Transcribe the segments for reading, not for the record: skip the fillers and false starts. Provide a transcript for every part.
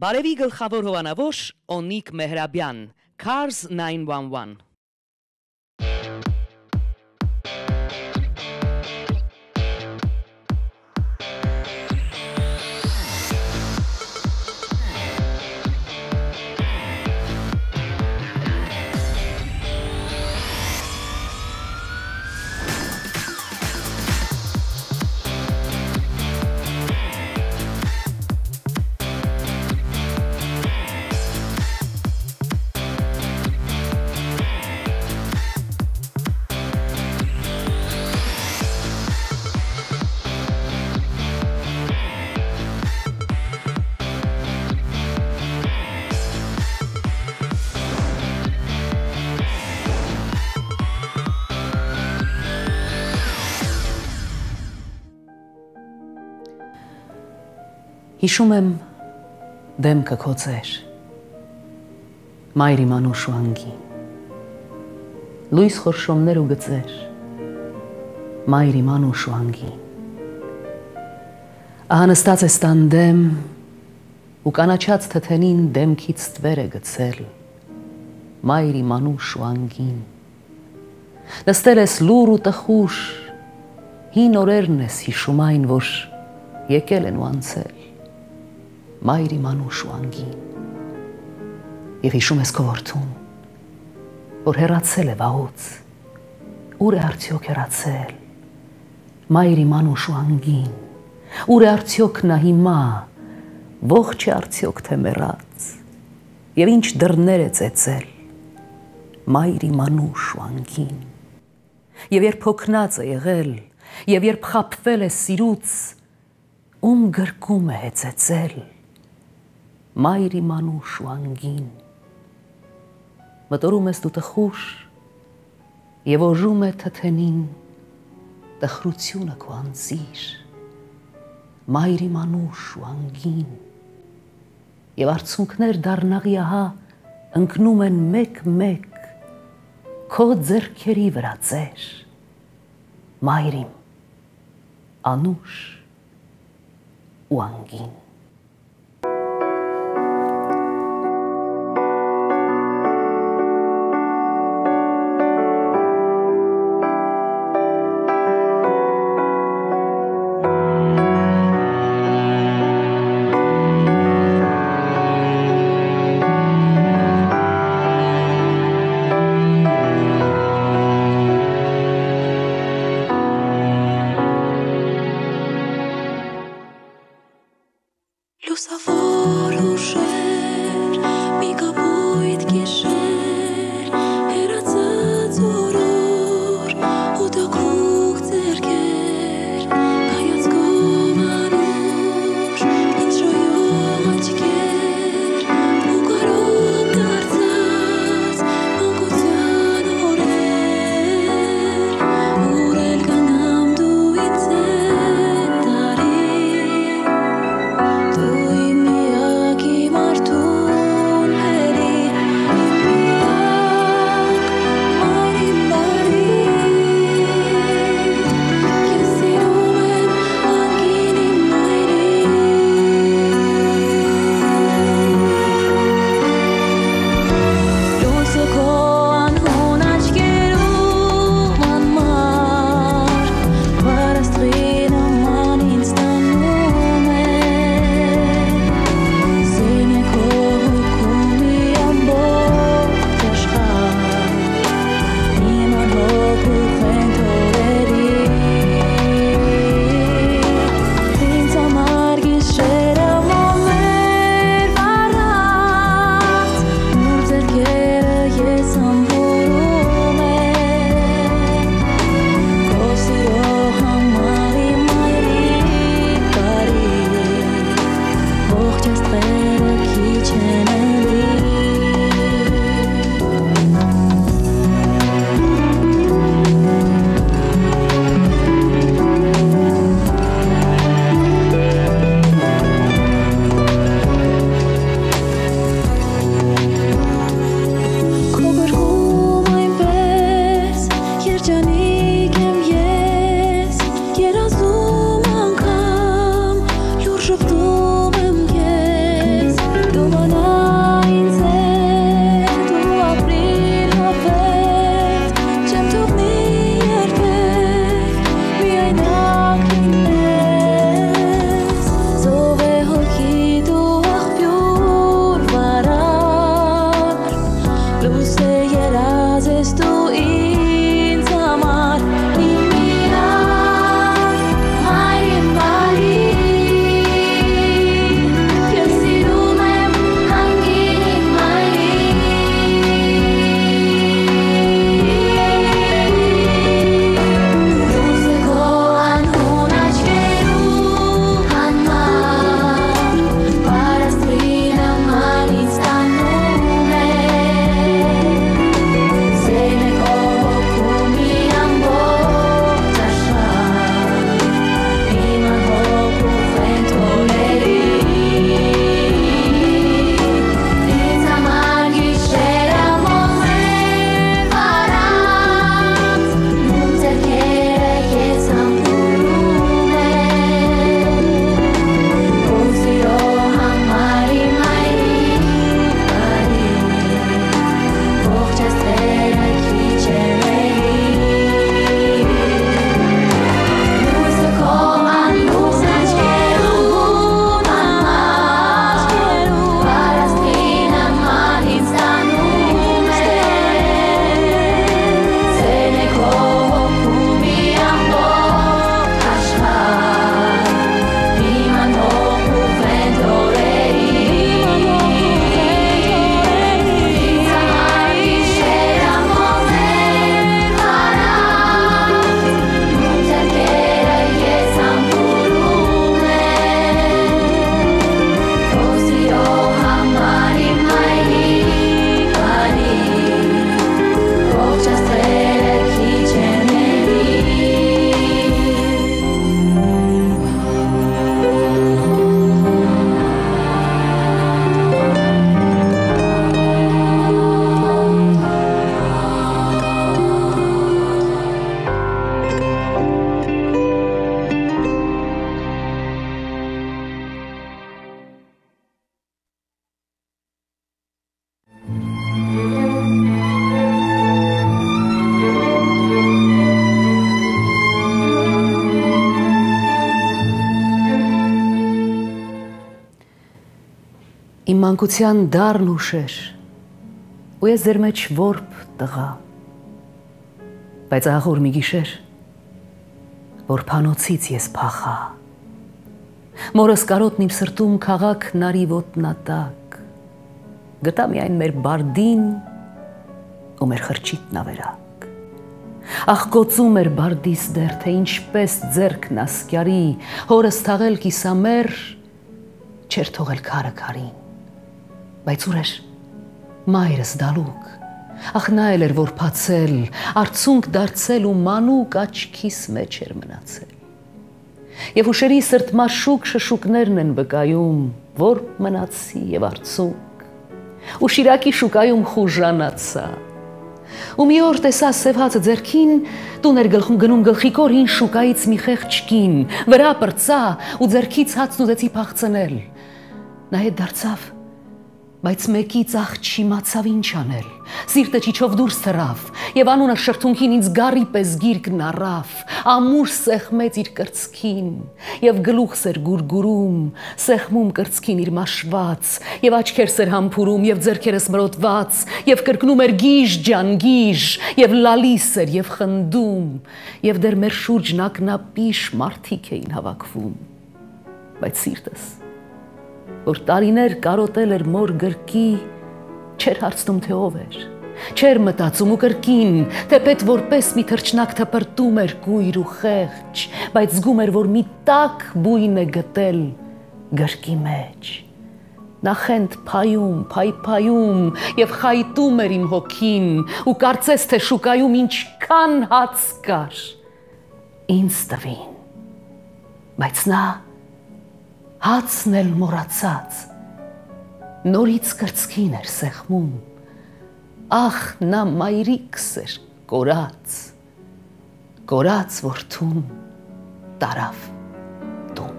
Բարևի գլխավոր հովանավոր Օնիկ Մեհրաբյան, Cars 911 Հիշում եմ դեմքը քո ծեր, մայր իմ անուշ ու անգին, լույս խորշոմներ ու գծեր, մայր իմ անուշ ու անգին, ահա նստած ես տան դեմ ու կանաչած թթենին դեմքից տվեր է գցել, մայր իմ անուշ ու անգին, նստել ես լուր ու տխուշ, հին օրերն ես հիշում այն, որ եկել են ու անցել, մայր իմ անուշ ու անգին, և հիշում ես քո որդուն, որ հեռացել է վաղուց, ուր է արդյոք հեռացել, մայր իմ անուշ ու անգին, ուր է արդյոք նա հիմա, ողջ է արդյոք թե մեռած, և ինչ դռներ է ծեծել, մայր իմ անուշ ու անգին, և երբ հոգնած է եղել, և երբ խաբվել է սիրուց, ում գրկում է հեծեծել, մայր իմ անուշ ու անգին, մտորում ես դու տխուշ և օժում է թթենին տխրությունը քո անձիր, մայր իմ անուշ ու անգին, և արցունքներ դառնաղի ահա ընկնում են մեկ-մեկ քո ձեռքերի վրա ծեր, մայր իմ անուշ ու անգին։ Լուսավոր ուշեր, մի կապույտ գիշեր, հեռացած օրոր, ու տաքուկ ձեռքեր, հայացքով անուշ, ինձ շոյող աչքեր, ու կարոտ դարձած մանկության օրեր, ուր էլ կանամ դու ինձ հետ տարի, դու իմ միակ իմ Իմ մանկության դառն ուշեր, ու ես ձեր մեջ որբ տղա, բայց աղոր մի գիշեր, որ փանոցից ես փախա, մորս կարոտն իմ սրտում քաղաք նարի ոտնատակ, գտա միայն մեր բարդին ու մեր խրճիթն ավերակ, ախ գոցում էր բարդիս դեր, թե ինչպես ձերքն ասկյարի, հորս թաղել կիսամեր, չեր թողել քարը քարին, բայց ուր էր մայրս դալուկ, ախ նա էլ էր որ փացել, արցունք դարձել ու մանուկ աչքիս մեջ էր մնացել, եւ ուշերի սրտմաշուկ շշուկներն են վկայում, որ մնացի եւ արցունք, ու շիրակի շուկայում խուժանացա, ու մի օր տեսա սևհացը ձերքին, տուն էր գլխում գնում գլխիկոր հին շուկայից մի խեղճ կին, վրա պրծա ու ձերքից հացն ուզեցի փախցնել, նա հետ դարձավ, բայց մեկից ախ չիմացավ ինչ անել, սիրտը ճիչով դուրս թռավ, եւ անունը շրթունքին ինձ գարի պես գիրկն առավ, ամուր սեղմեց իր կրծքին, եւ գլուխս էր գուրգուրում, սեղմում կրծքին իր մաշված, եւ աչքերս էր համբուրում, եւ ձեռքերս մրոտված, եւ կրկնում էր գիժ ջան, գիժ, եւ լալիս էր եւ խնդում, եւ դեռ մեր շուրջն ակնապիշ մարդիկ էին հավաքվում, բայց սիրտս որ տարիներ կարոտել էր մոր գրկի, չեր հարցնում թե ով էր, չեր մտածում ու կրկին, թեպետ որպես մի թռչնակ թպրտում էր կույր ու խեղճ, բայց զգում էր, որ մի տաք բույն է գտել գրկի մեջ, նախենդ փայում, փայփայում եւ խայտում էր իմ հոգին, ու կարծես թե շուկայում ինչքան հաց կար, ինձ տվին, բայց նա հացն էլ մոռացած, նորից կրծքին էր սեղմում, ախ նա մայրիկս էր կորած որդուն տարավ տուն։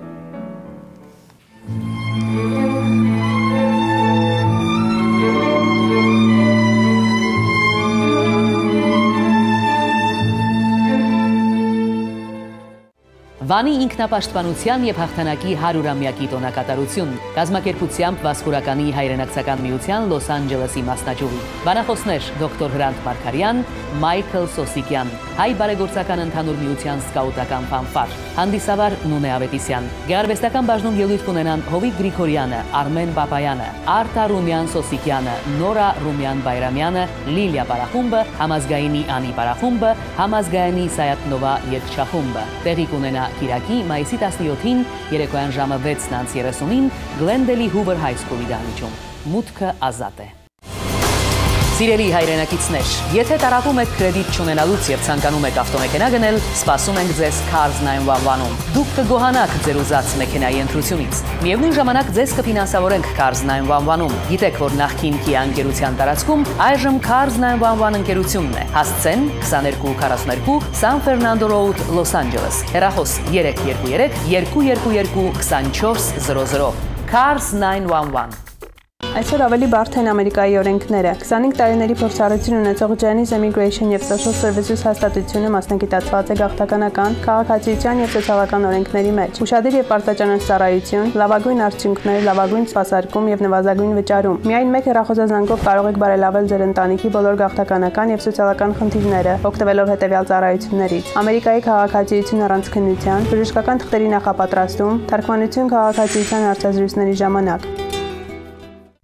Վանի ինքնապաշտպանության եւ հաղթանակի 100-ամյակի տոնակատարություն կազմակերպությամբ Վասկուրականի հայրենակցական միության Լոս Անջելեսի մասնաճյուղի բանախոսներ դոկտոր Հրանտ Մարգարյան, Մայքլ Սոսիկյան, հայ բարեգործական ընդհանուր միության սկաուտական ֆանֆար, հանդիսավար Նունե Ավետիսյան, գեղարվեստական բաժնում ելույթ կունենան Հովիկ Գրիգորյանը, Արմեն Պապայանը, Արտա Ռումյան Սոսիկյանը, Նորա Ռումյան Բայրամյանը, Լիլիա Պարախումբը, Համազգայինի Անի Պարախումբը, Համազգայինի Սայատնովա երգչախումբը։ Տեղի կունենա Կիրակի մայիսի 17-ին երեկոյան ժամը 6:30-ին Գլենդելի Հուվեր Հայսկուլի դահլիճում։ Մուտքը ազատ է։ Սիրելի հայրենակիցներ, եթե տարապում եք կրեդիտ չունենալուց եւ ցանկանում եք ավտոմեքենա գնել, սպասում ենք ձեզ Cars 911-ում։ Դուք կգոհանաք ձեր ուզած մեքենայի ընտրությունից։ Միևնույն ժամանակ ձեզ կֆինանսավորենք Cars 911-ում։ Գիտեք, որ նախկին Kia ընկերության տարածքում այժմ Cars 911 ընկերությունն է։ Հասցեն 2242 San Fernando Road, Los Angeles։ Հեռախոս 323 222 2400։ Cars 911։ Այսօր ավելի բարդ են Ամերիկայի օրենքները։ 25 տարիների փորձառություն ունեցող Janice Immigration եւ Social Services հաստատությունը մասնագիտացված է գաղթականական, քաղաքացիության եւ սոցիալական օրենքների մեջ։ Ուշադիր եւ պարտաճանաչ ծառայություն, լավագույն արդյունքներ, լավագույն սպասարկում եւ նվազագույն վճարում։ Միայն մեկ հեռախոսազանգով կարող եք բարելավել ձեր ընտանիքի բոլոր գաղթականական եւ սոցիալական խնդիրները, օգտվելով հետեւյալ ծառայություններից. Ամերիկայի քաղաքացիություն առանց քննության, բժշկական թղթերի նախապատրաստում, թարգմանություն քաղաքացիության հարցազրույցների ժամանակ։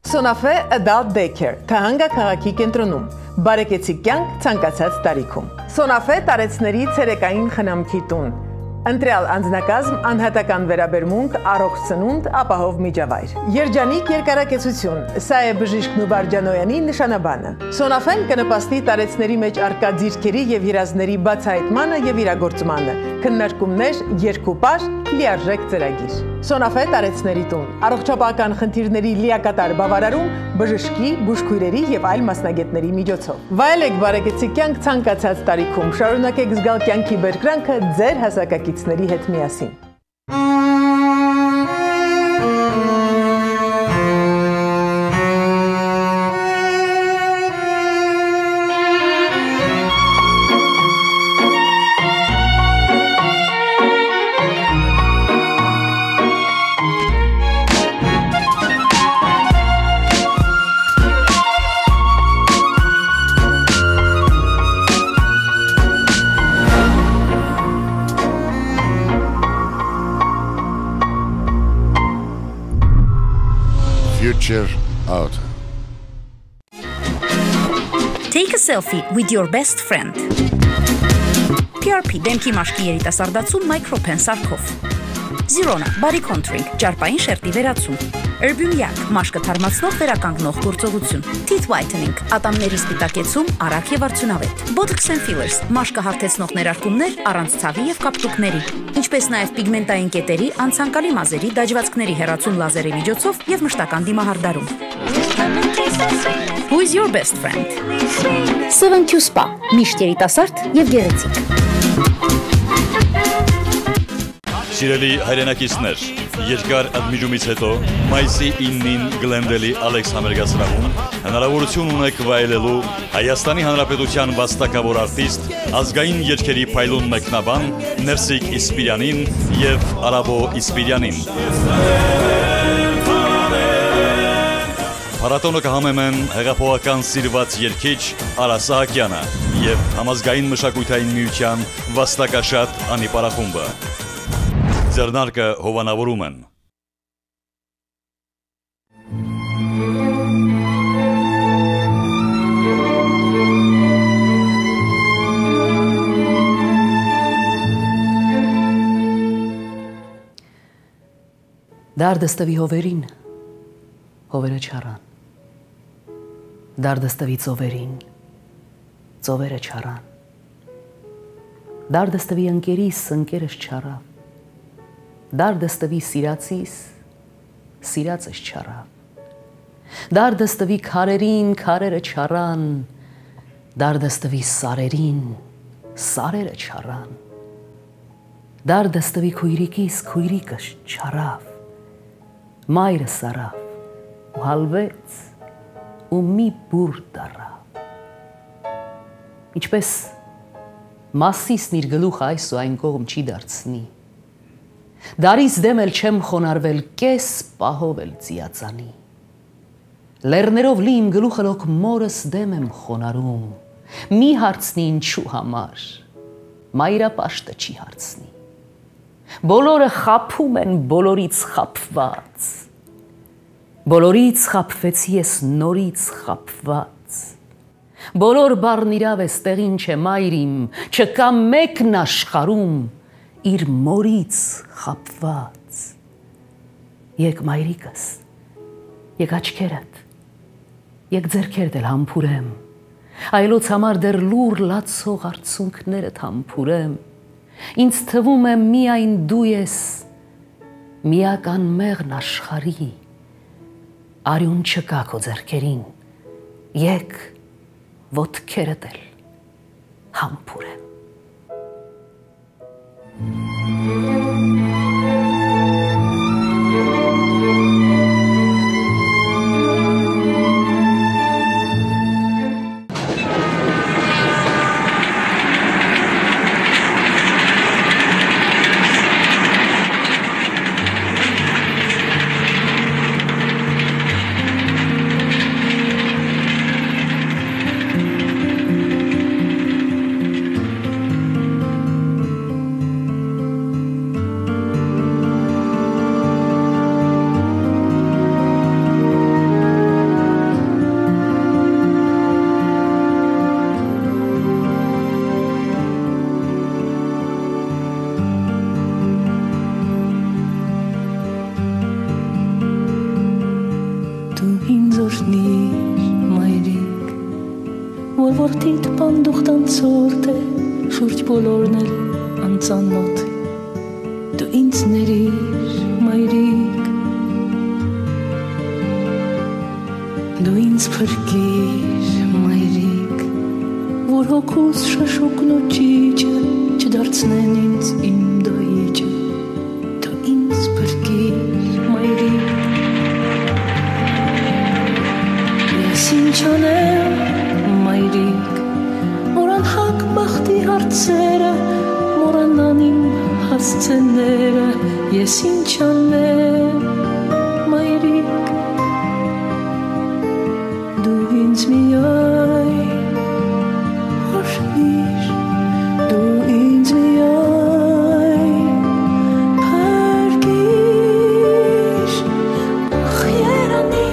Սոնաֆե Adult Daycare, Թահանգա քաղաքի կենտրոնում, բարեկեցիկ կյանք ցանկացած տարիքում։ Սոնաֆե տարեցների ցերեկային խնամքի տուն։ Ընտրյալ անձնակազմ, անհատական վերաբերմունք, առողջ սնունդ, ապահով միջավայր։ Երջանիկ երկարակեցություն, սա է բժիշկ Նուբար Ջանոյանի նշանաբանը։ Սոնաֆեն կնպաստի տարեցների մեջ առկա ձիրքերի եւ երազների բացահայտմանը եւ իրագործմանը։ Քննարկումներ, երկուպար, լիարժեք ծրագիր։ Սոնաֆե տարեցների տուն, առողջապահական խնդիրների լիակատար բավարարում, բժշկի, բուժքույրերի եւ այլ մասնագետների միջոցով։ Վայելեք բարեկեցիկ կյանք ցանկացած տարիքում, շարունակեք զգալ կյանքի բերկրանքը ձեր հասակակիցների հետ միասին։ Venture out. Take a selfie with your best friend. PRP դեմքի մաշկի երիտասարդացում մայքրոփեն սարքով։ Zirona բարի կոնտրինգ ջարպային շերտի վերացում։ Erbium-yak մաշկը թարմացնող վերականգնող գործողություն։ Teeth whitening ատամների սպիտակեցում արագ եւ արդյունավետ։ Botox and fillers մաշկը հարթեցնող ներարկումներ առանց ցավի եւ կապտուկների, ինչպես նաեւ պիգմենտային կետերի, անցանկալի մազերի, դաջվածքների հեռացում լազերի միջոցով եւ մշտական դիմահարդարում։ Who is your best friend? 7Q Spa միշտ երիտասարդ եւ գեղեցիկ։ Սիրելի հայրենակիցներ, երկար ընդմիջումից հետո մայիսի 9-ին Գլենդելի Ալեքս համերգասրահում հնարավորություն ունեք վայելելու Հայաստանի Հանրապետության վաստակավոր արտիստ, ազգային երգերի փայլուն մեկնաբան Ներսիկ Իսպիրյանին եւ Արաբո Իսպիրյանին։ Փառատոնը կհամեմեն հեղափոխական սիրված երգիչ Արա Սահակյանը եւ համազգային մշակութային միության վաստակաշատ Անի Պարախումբը։ Ձեռնարկը հովանավորում են։ Դարդստվի հովերին, հովերը չարան, դարդստվի ծովերին, ծովերը չարան, դարդստվի ընկերիս, ընկերս չարավ, դարդստվի սիրացիս, սիրածս չարավ, դարդստվի քարերին, քարերը չարան, դարդստվի սարերին, սարերը չարան, դարդստվի քույրիկիս, քույրիկս չարավ, մայրը սարավ ու հալվեց ու մի բուր դարավ։ Ինչպես մասիսն իր գլուխ այս ու այն կողմ չի դարձնի, դարիս դեմ էլ չեմ խոնարվել կես պահով էլ ծիածանի, լերներով լի իմ գլուխը լոք մորս դեմ եմ խոնարում, մի հարցնի ինչու համար, մայրապաշտը չի հարցնի, բոլորը խափում են բոլորից խափված, բոլորից խափվեցի ես նորից խափված, բոլոր բառն իրավ է ստեղին չէ մայրիմ, չկա մեկն աշխարում իր մորից խափված, եկ մայրիկս, եկ աչքերդ, եկ ձերքերդ էլ համբուրեմ, այլոց համար դեռ լուր լացող արցունքներդ համբուրեմ, ինձ թվում է միայն դու ես միական մեղն աշխարհի, արյուն չկա քո ձեռքերին, եկ ոտքերդ էլ համբուրեմ։ Բոլորն էլ անծանոթ դու ինձ ներիր մայրիկ դու ինձ փրկիր մայրիկ որ հոգուս շշուկն ու ճիճը չդարձնեն ինձ իմ դոյիճը դու ինձ փրկիր մայրիկ ես ինչ անեմ մայրիկ Moranhak baxti hartsերը morannan իմ հասցեները ես ինչ անեմ մայրիկ դու ինձ միայն հաշվիր դու ինձ միայն փրկիր ախ երանի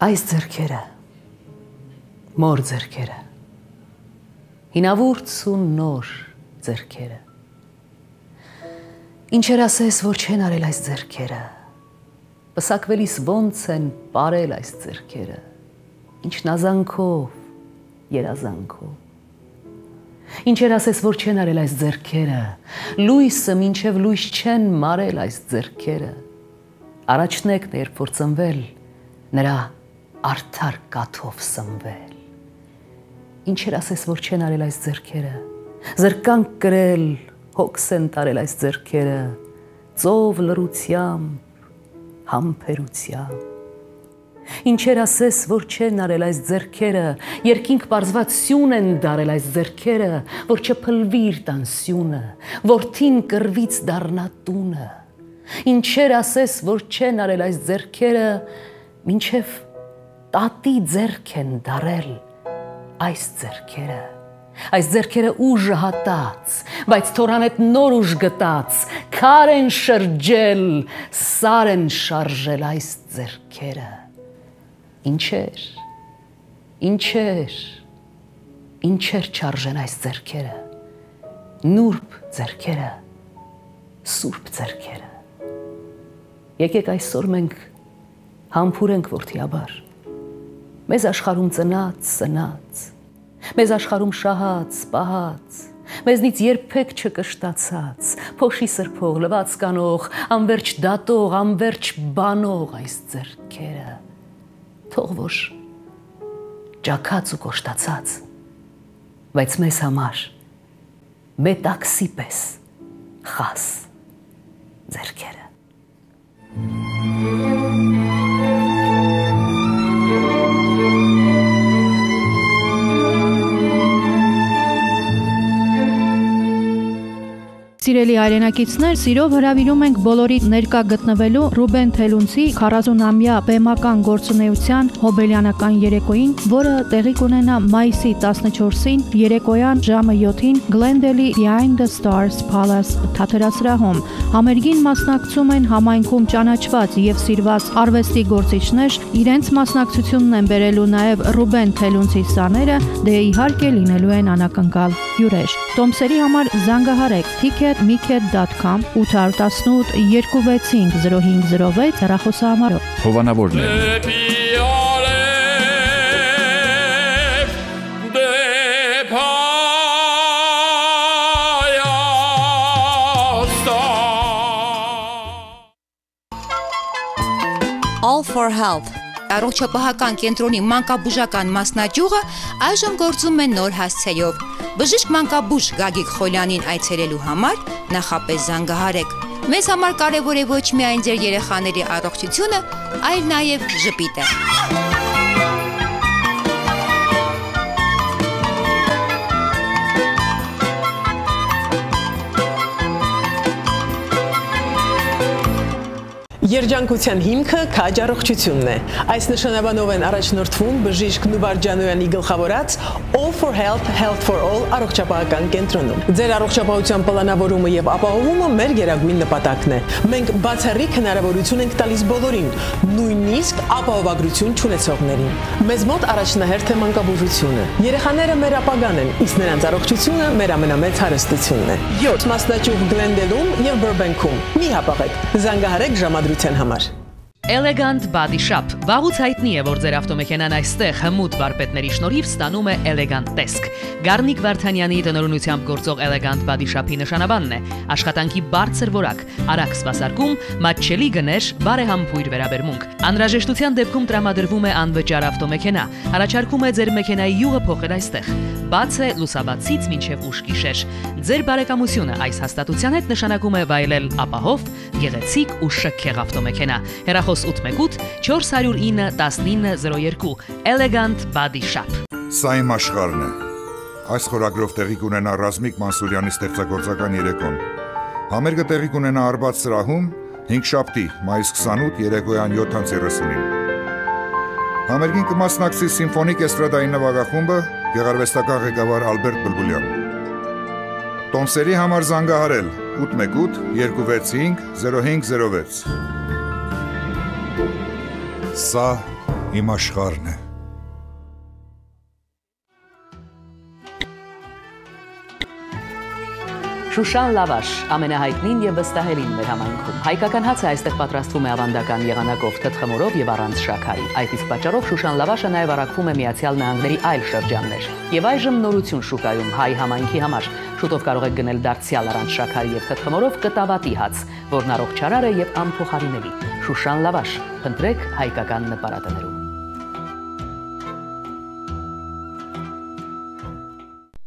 Այս ձեռքերը, մոր ձեռքերը, հինավուրց ու նոր ձեռքերը, ինչեր ասես, որ չեն արել այս ձեռքերը, պսակվելիս ոնց են պարել այս ձեռքերը, ինչ նազանքով, երազանքով, ինչեր ասես, որ չեն արել այս ձեռքերը, լույսը մինչև լույս չեն մարել այս ձեռքերը, առաջնեկն երբ որ ծնվել, նրա արդար կաթով սնվել, ինչեր ասես, որ չեն արել այս ձեռքերը, զրկանք կրել, հոգս են տարել այս ձեռքերը, ծով լռությամբ, համբերությամբ, ինչեր ասես, որ չեն արել այս ձեռքերը, երկինք պարզված սյուն են դարել այս ձեռքերը, որ չփլվի իր տանսյունը, որդին կռվից դառնա տունը, ինչեր ասես, որ չեն արել այս ձեռքերը, մինչև տատի ձեռք են դարել այս ձեռքերը ուժը հատած, բայց թորան էդ նոր ուժ գտած, քար են շրջել, սար են շարժել այս ձեռքերը, ինչեր չարժեն այս ձեռքերը, նուրբ ձեռքերը, սուրբ ձեռքերը, եկեք այսօր մենք համբուրենք որդիաբար, մեզ աշխարհում ծնած, մեզ աշխարհում շահած, պահած, մեզնից երբեք չկշտացած, փոշի սրբող, լվաց կանող, անverջ դատող, անverջ բանող այս ձեռքերը, թող որ ջաքած ու կոշտացած, բայց մեզ համար մետաքսի պես խաս ձեռքերը։ Սիրելի հայրենակիցներ, սիրով հրավիրում ենք բոլորի ներկա գտնվելու Ռուբեն Թելունցի 40-ամյա բեմական գործունեության հոբելյանական երեկոյին, որը տեղի կունենա մայիսի 14-ին երեկոյան ժամը 7-ին Glendale Behind the Stars Palace թատերասրահում։ Համերգին մասնակցում են համայնքում ճանաչված եւ սիրված արվեստի գործիչներ, իրենց մասնակցությունն են բերելու նաև Ռուբեն Թելունցի սաները, դե իհարկե լինելու են անակնկալ հյուրեր։ Տոմսերի համար զանգահարեք ticketmiket.com 818 265 0506 հեռախոսահամարով։ Հովանավորներ All for Health առողջապահական կենտրոնի մանկաբուժական մասնաճյուղը այժմ գործում է նոր հասցեով։ Բժիշկ մանկաբույժ Գագիկ Խոլյանին այցելելու համար նախապես զանգահարեք։ Մեզ համար կարևոր է ոչ միայն ձեր երեխաների առողջությունը, այլ նաև ժպիտը։ Երջանկության հիմքը քաջ առողջությունն է։ Այս նշանաբանով են առաջնորդվում բժիշկ Նուբար Ջանոյանի գլխավորած All for Health, Health for All առողջապահական կենտրոնում։ Ձեր առողջապահության պլանավորումը եւ ապահովումը մեր գերագույն նպատակն է։ Մենք բացառիկ հնարավորություն ենք տալիս բոլորին, նույնիսկ ապահովագրություն չունեցողներին։ Մեզ մոտ առաջնահերթ է մանկաբուժությունը։ Երեխաները մեր ապագան են, իսկ նրանց առողջությունը մեր ամենամեծ հարստությունն է։ 7 մասնաճյուղ Glendale-ում եւ Burbank-ում։ Մի հապաղեք, զանգահարեք ժամադրության համար։ Elegant Body Shop վաղուց հայտնի է, որ ձեր ավտոմեքենան այստեղ հմուտ վարպետների շնորհիվ ստանում է էլեգանտ տեսք։ Գառնիկ Վարդանյանի տնօրինությամբ գործող Elegant Body Shop-ի նշանաբանն է աշխատանքի բարձր որակ, արագ սպասարկում, մատչելի գներ, բարեհամբույր վերաբերմունք։ Անհրաժեշտության դեպքում տրամադրվում է անվճար ավտոմեքենա, առաջարկում է ձեր մեքենայի յուղը փոխել այստեղ։ Բաց է լուսաբացից մինչև ուշ գիշեր։ Ձեր բարեկամությունը այս հաստատության հետ նշանակում է վայելել ապահով, գեղեցիկ ու շքեղ ավտոմեքենա։ Հեռախոս 818 409 1902 Elegant Body Shop։ Սա իմ աշխարհն է։ Այս խորագրով տեղի կունենա Ռազմիկ Մանսուրյանի ստեղծագործական երեկոն։ Համերգը տեղի կունենա Արբաց սրահում 5-շաբթի, մայիս 28 երեկոյան 7:30-ին։ Համերգին կմասնակցի Սիմֆոնիկ էստրադային նվագախումբը, գեղարվեստական ղեկավար Ալբերտ Բլբուլյան։ Տոմսերի համար զանգահարել 818 265 0506։ Սա իմ աշխարհն է։ Շուշան լավաշ ամենահայտնին եւ վստահելին մեր համայնքում։ Հայկական հացը այստեղ պատրաստվում է ավանդական եղանակով, թթխմորով եւ առանց շաքարի։ Այդ իսկ պատճառով Շուշան լավաշը նաեւ առաքվում է Միացյալ Նահանգների այլ շրջաններ։ Եվ այժմ նորություն շուկայում հայ համայնքի համար։ Շուտով կարող եք գնել դարձյալ առանց շաքարի եւ թթխմորով կտավատի հաց, որն առողջարար է եւ անփոխարինելի։ Շուշան լավաշ, փնտրեք հայկական նպարատներում։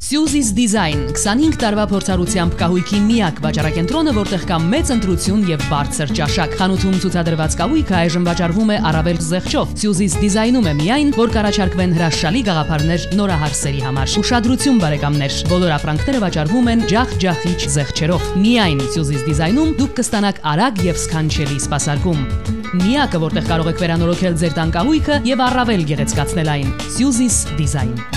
Suzy's Design 25 տարվա փորձառությամբ կահույքի միակ վաճառակենտրոնը, որտեղ կա մեծ ընտրություն եւ բարձր ճաշակ։ Խանութում ցուցադրված կահույքը այժմ վաճառվում է առավել զեղչով։ Suzy's Design-ում է միայն, որ կառաջարկվեն հրաշալի գաղափարներ նորահարսերի համար։ Ուշադրություն բարեկամներ, բոլոր ապրանքները վաճառվում են ջախ-ջախիչ զեղչերով։ Միայն Suzy's Design-ում դուք կստանաք արագ եւ սքանչելի սպասարկում։ Միակը, որտեղ կարող եք վերանորոգել ձեր տան կահույքը եւ առավել գեղեցկացնել այն։ Suzy's Design։